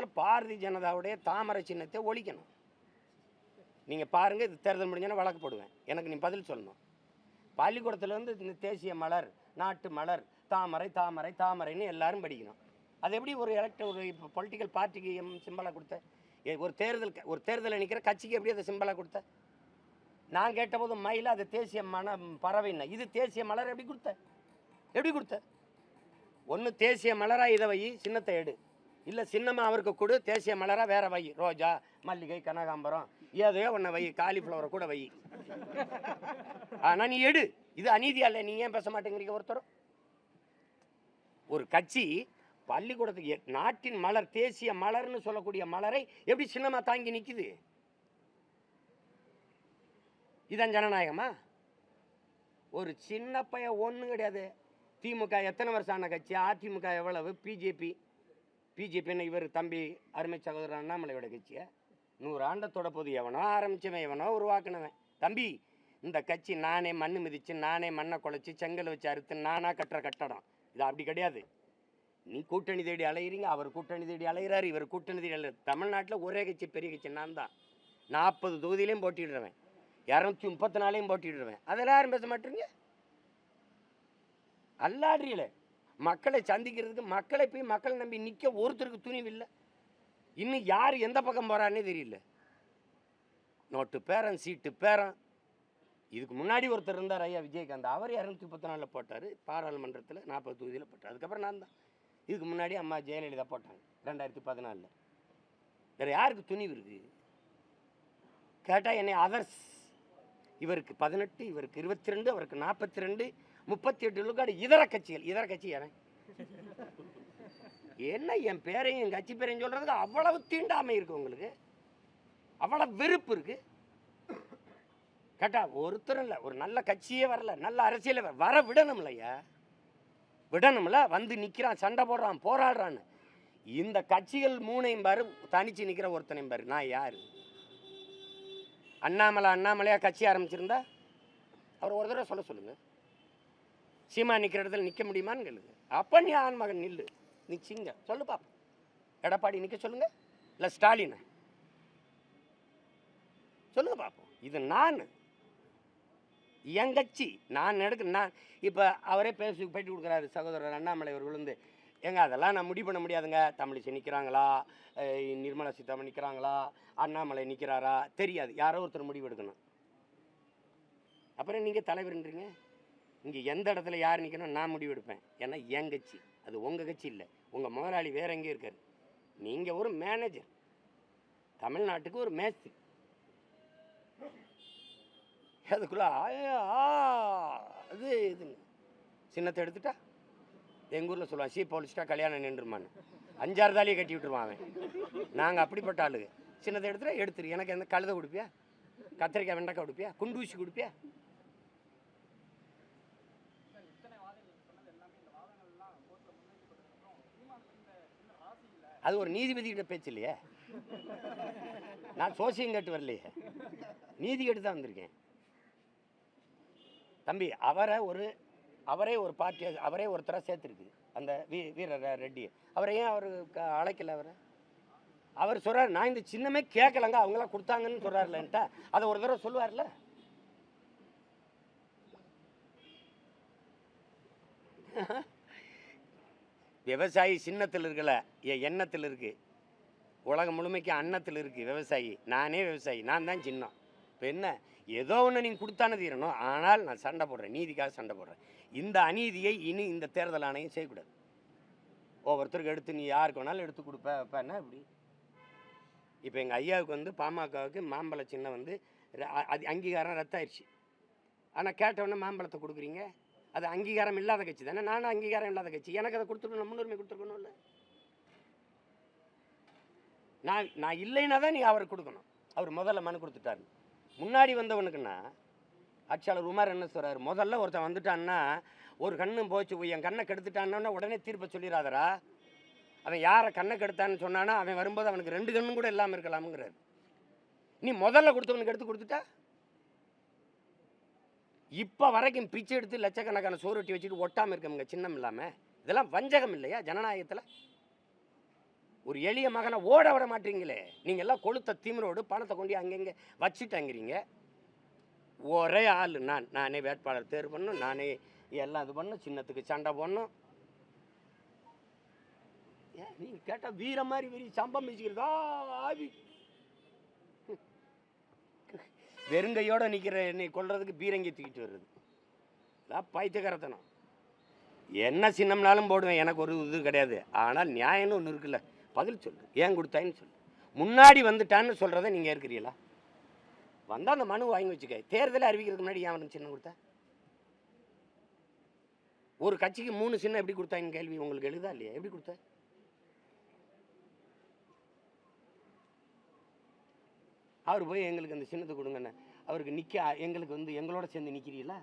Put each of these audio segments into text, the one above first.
அதனால் பாரதிய ஜனதாவுடைய தாமரை சின்னத்தை ஒழிக்கணும். நீங்கள் பாருங்கள், இது தேர்தல் முடிஞ்சோன்னா வழக்கு போடுவேன். எனக்கு நீ பதில் சொல்லணும். பள்ளிக்கூடத்துலேருந்து இந்த தேசிய மலர், நாட்டு மலர், தாமரை தாமரை தாமரைன்னு எல்லாரும் படிக்கணும். அது எப்படி ஒரு ஒரு இப்போ பொலிட்டிக்கல் பார்ட்டிக்கு சிம்பலாக கொடுத்த? ஒரு தேர்தலில் நிற்கிற கட்சிக்கு எப்படி அதை சிம்பலாக கொடுத்த? நான் கேட்டபோது மயில அது தேசிய பறவைன்னா, இது தேசிய மலர் எப்படி கொடுத்த? ஒன்று தேசிய மலராக இதை வை, சின்னத்தை எடு. இல்லை சின்னமாக அவருக்கு கொடு, தேசிய மலராக வேற வை. ரோஜா, மல்லிகை, கனகாம்பரம் ஏதோ ஒன்றை வை, காலிஃப்ளவரை கூட வை. ஆனால் நீ எடு. இது அநீதியா இல்லை? நீ ஏன் பேச மாட்டேங்கிறீங்க ஒருத்தரும்? ஒரு கட்சி பள்ளிக்கூடத்துக்கு நாட்டின் மலர், தேசிய மலர்னு சொல்லக்கூடிய மலரை எப்படி சின்னமாக தாங்கி நிற்குது? இதான் ஜனநாயகமா? ஒரு சின்ன பையன் ஒன்றும் கிடையாது. திமுக எத்தனை வருஷம் ஆன கட்சி, அதிமுக எவ்வளவு, பிஜேபின்னு இவர் தம்பி அருமை சகோதரர் அண்ணாமலையோட கட்சியை 100 ஆண்டத்தோட போது எவனோ ஆரம்பிச்சவன், எவனோ உருவாக்குனவன். தம்பி, இந்த கட்சி நானே மண்ணு மிதித்து, நானே மண்ணை குலைச்சி, செங்கல் வச்சு அறுத்து நானாக கட்டுற கட்டடம். இது அப்படி கிடையாது. நீ கூட்டணி தேடி அலையிறீங்க, அவர் கூட்டணி தேடி அலைகிறாரு, இவர் கூட்டணி தேடி அலையிற. தமிழ்நாட்டில் ஒரே கட்சி, பெரிய கட்சி நான் தான். 40 தொகுதியிலையும் போட்டிடுறேன், 234 போட்டிடுவேன். அதெல்லாம் யாரும் பேச மாட்டீங்க. அல்லாடுறீங்களே. மக்களை சந்திக்கிறதுக்கு, மக்களை போய் மக்களை நம்பி நிற்க ஒருத்தருக்கு துணிவில்லை. இன்னும் யார் எந்த பக்கம் போகிறான்னே தெரியல. நோட்டு பேரன், சீட்டு பேரன். இதுக்கு முன்னாடி ஒருத்தர் இருந்தார், ஐயா விஜயகாந்த். அவர் 234 போட்டார், பாராளுமன்றத்தில் 40 தொகுதியில் போட்டார். அதுக்கப்புறம் நான் தான். இதுக்கு முன்னாடி அம்மா ஜெயலலிதா போட்டாங்க 2014. வேறு யாருக்கு துணிவு இருக்குது கேட்டால் என்னை அதர்ஸ். இவருக்கு 18, இவருக்கு 22, அவருக்கு 42, 38 விழுக்காடு இதர கட்சிகள். இதர கட்சி எவன்? என்ன என் பேரையும் என் கட்சி பேரையும் சொல்கிறதுக்கு அவ்வளவு தீண்டாமை இருக்குது உங்களுக்கு, அவ்வளவு வெறுப்பு இருக்குது. கேட்டா ஒருத்தரும் இல்லை, ஒரு நல்ல கட்சியே வரல, நல்ல அரசியலே வர விடணும்லையா? விடணும்ல. வந்து நிற்கிறான், சண்டை போடுறான், போராடுறான்னு. இந்த கட்சிகள் 3ஐயும் பாரு, தனிச்சு நிற்கிற ஒருத்தனையும் பாரு. நான் யார்? அண்ணாமலையா கட்சி ஆரம்பிச்சிருந்தா அவர் ஒரு தடவை சொல்லுங்க. சீமா நிற்கிற இடத்துல நிற்க முடியுமான்னு கேளுங்க. அப்போ நீ ஆண்மகன் நில்லு, நிற்சிங்க, சொல்லு பாப்பா. எடப்பாடி நிற்க சொல்லுங்க, இல்லை ஸ்டாலின் சொல்லுங்க பார்ப்போம். இது நான் என் கட்சி, நான் இப்போ அவரே பேட்டி கொடுக்குறாரு சகோதரர் அண்ணாமலை அவர் விழுந்து. ஏங்க அதெல்லாம் நான் முடிவு பண்ண முடியாதுங்க. தமிழிசை நிற்கிறாங்களா, நிர்மலா சீதாராமன் நிற்கிறாங்களா, அண்ணாமலை நிற்கிறாரா தெரியாது. யாரோ ஒருத்தர் முடிவு எடுக்கணும். அப்புறம் நீங்கள் தலைவர்ன்றீங்க. இங்கே எந்த இடத்துல யார் நிற்கணும் நான் முடிவு எடுப்பேன். ஏன்னா என் கட்சி, அது உங்கள் கட்சி இல்லை. உங்கள் முதலாளி வேற எங்கேயும் இருக்காரு. நீங்கள் ஒரு மேனேஜர், தமிழ்நாட்டுக்கு ஒரு மேஸ்திரி. அதுக்குள்ள அது இதுன்னு சின்னத்தை எடுத்துட்டா எங்கள் ஊரில் சொல்லுவான், சீப்பை ஒழிச்சிட்டா கல்யாணம் நின்றுமான்னு. 5-6 தாலியை கட்டி விட்டுருவான் அவன். நாங்கள் அப்படிப்பட்ட ஆளுங்க. சின்னத்தை எடுத்துட்டா எடுத்துரு. எனக்கு எந்த கழுதை கொடுப்பியா, கத்திரிக்காய் வெண்டைக்காய் கொடுப்பியா, குண்டூசி கொடுப்பியா? அது ஒரு நீதிபதிகிட்ட பேச்சு இல்லையே. நான் சோசியம் கேட்டு வரலையே, நீதி கேட்டு தான் வந்திருக்கேன். தம்பி, அவரே ஒரு பார்ட்டியை, அவரே ஒருத்தராக சேர்த்துருக்கு அந்த வீர ரெட்டி. அவரையும் அவர் அழைக்கல. அவர் சொல்கிறார், நான் இந்த சின்னமே கேட்கலங்க, அவங்களாம் கொடுத்தாங்கன்னு சொல்கிறார்லன்ட்டா அதை ஒரு தடவை சொல்லுவார்ல. விவசாயி சின்னத்தில் இருக்கல, என் எண்ணத்தில் இருக்குது. உலகம் முழுமைக்கு அன்னத்தில் இருக்குது விவசாயி. நானே விவசாயி, நான் தான் சின்னம். இப்போ என்ன, ஏதோ ஒன்று நீங்கள் கொடுத்தானே தீரணும். ஆனால் நான் சண்டை போடுறேன், நீதிக்காக சண்டை போடுறேன். இந்த அநீதியை இனி இந்த தேர்தல் ஆணையம் செய்யக்கூடாது. ஒவ்வொருத்தருக்கு எடுத்து நீ யாருக்கு வேணாலும் எடுத்து கொடுப்பேன்னா இப்படி. இப்போ எங்கள் ஐயாவுக்கு பாமகவுக்கு மாம்பழ சின்னம் அது அங்கீகாரம் ரத்தாயிருச்சு. ஆனால் கேட்டவொடனே மாம்பழத்தை கொடுக்குறீங்க. அது அங்கீகாரம் இல்லாத கட்சி தானே. நானும் அங்கீகாரம் இல்லாத கட்சி, எனக்கு அதை கொடுத்துருக்கணும், முன்னுரிமை கொடுத்துருக்கணும். இல்லை நான் இல்லைன்னா தான் நீ அவருக்கு கொடுக்கணும். அவர் முதல்ல மனு கொடுத்துட்டாரு. முன்னாடி வந்தவனுக்குன்னா ஆட்சியாளர் உமார் என்ன சொல்கிறார், முதல்ல ஒருத்தன் வந்துட்டான்னா ஒரு கண்ணும் போச்சு, என் கண்ணை கெடுத்துட்டான்னா உடனே தீர்ப்பை சொல்லிடாதரா. அவன் யாரை கண்ணை கெடுத்தான்னு சொன்னானா அவன் வரும்போது அவனுக்கு 2 கண்ணும் கூட இல்லாமல் இருக்கலாமுங்கிறார். நீ முதல்ல கொடுத்தவனுக்கு எடுத்து கொடுத்துட்டா இப்போ வரைக்கும் பிச்சை எடுத்து லட்சக்கணக்கான சோறு வெட்டி வச்சுட்டு ஒட்டாமல் இருக்கவங்க சின்னம் இல்லாமல். இதெல்லாம் வஞ்சகம் இல்லையா ஜனநாயகத்தில்? ஒரு எளிய மகனை ஓட விட மாட்டீங்களே. நீங்கள் எல்லாம் கொளுத்த திமிரோடு பணத்தை கொண்டு அங்கங்கே வச்சுட்டாங்கிறீங்க. ஒரே ஆள் நானே வேட்பாளர் தேர்வு பண்ணணும், நானே எல்லாம் இது பண்ணணும், சின்னத்துக்கு சண்டை போடணும். ஏன் நீங்கள் கேட்டால் வீர மாதிரி வெறி சம்பம் வச்சுக்கிறதா ஆவி. வெறுங்கையோடு நிற்கிற என்னை கொள்றதுக்கு பீரங்கி தூக்கிட்டு வருது. அதான் பைத்தியக்காரத்தனம். என்ன சின்னம்னாலும் போடுவேன், எனக்கு ஒரு இது கிடையாது. ஆனால் நியாயம்னு ஒன்று இருக்குல்ல, பதில் சொல்லு, ஏன் கொடுத்தாயின்னு சொல்லு. முன்னாடி வந்துட்டான்னு சொல்கிறத நீங்கள் ஏற்கிறீங்களா? வந்தால் அந்த மனு வாங்கி வச்சுக்க. தேர்தலை அறிவிக்கிறதுக்கு முன்னாடி ஏன் அவனுக்கு சின்னம் கொடுத்தா? ஒரு கட்சிக்கு 3 சின்னம் எப்படி கொடுத்தாங்கன்னு கேள்வி உங்களுக்கு எழுதா இல்லையா? எப்படி கொடுத்த? அவர் போய் எங்களுக்கு அந்த சின்னத்தை கொடுங்கண்ணே, அவருக்கு நிற்க எங்களுக்கு வந்து எங்களோட சேர்ந்து நிற்கிறீங்களா?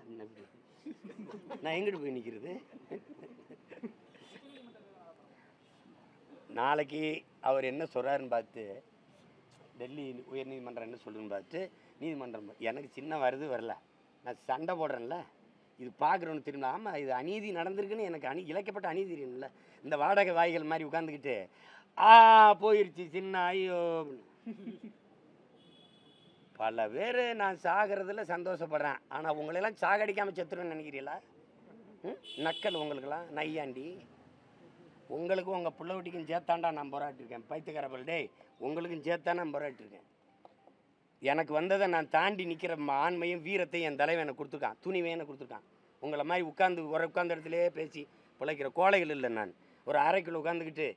நான் எங்கிட்டு போய் நிற்கிறது? நாளைக்கு அவர் என்ன சொல்கிறாருன்னு பார்த்து, டெல்லி உயர்நீதிமன்றம் என்ன சொல்லுன்னு பார்த்து, நீதிமன்றம் எனக்கு சின்ன வருது வரல, நான் சண்டை போடுறேன்ல, இது பார்க்குறோன்னு திரும்ப. ஆமாம், இது அநீதி நடந்திருக்குன்னு எனக்கு இழைக்கப்பட்ட அநீதி தெரியும்ல. இந்த வாடகை வாய்கள் மாதிரி உட்காந்துக்கிட்டு போயிடுச்சு சின்ன, ஐயோ. பல பேர் நான் சாகிறதுல சந்தோஷப்படுறேன், ஆனால் உங்களெல்லாம் சாகடிக்காமல் செத்துருன்னு நினைக்கிறீங்களா? நக்கல் உங்களுக்கெல்லாம் நையாண்டி. உங்களுக்கும் உங்கள் பிள்ளை வீட்டுக்கும் சேர்த்தாண்டா நான் போராட்டிருக்கேன். பைத்தியக்காரப்பல் டேய், உங்களுக்கும் சேர்த்தான் நான் போராட்டிருக்கேன். எனக்கு வந்ததை நான் தாண்டி நிற்கிற ஆண்மையும் வீரத்தையும் என் தலைவன் எனக்கு கொடுத்துருக்கான், துணிவையும் எனக்கு கொடுத்துருக்கான். உங்களை மாதிரி உட்கார்ந்த இடத்துலையே பேசி பிழைக்கிற கோழைகள் இல்லை நான். ஒரு அறைக்குள்ள உட்காந்துக்கிட்டு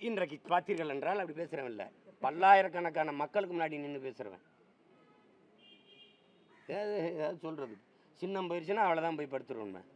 இன்றைக்கு பார்த்தீர்கள் என்றால் அப்படி பேசுகிறவன் இல்லை, பல்லாயிரக்கணக்கான மக்களுக்கு முன்னாடி நின்று பேசுகிறவன். ஏதாவது சொல்கிறது சின்னம் போயிடுச்சுன்னா அவ்வளோதான் போய் படுத்துருவேன்.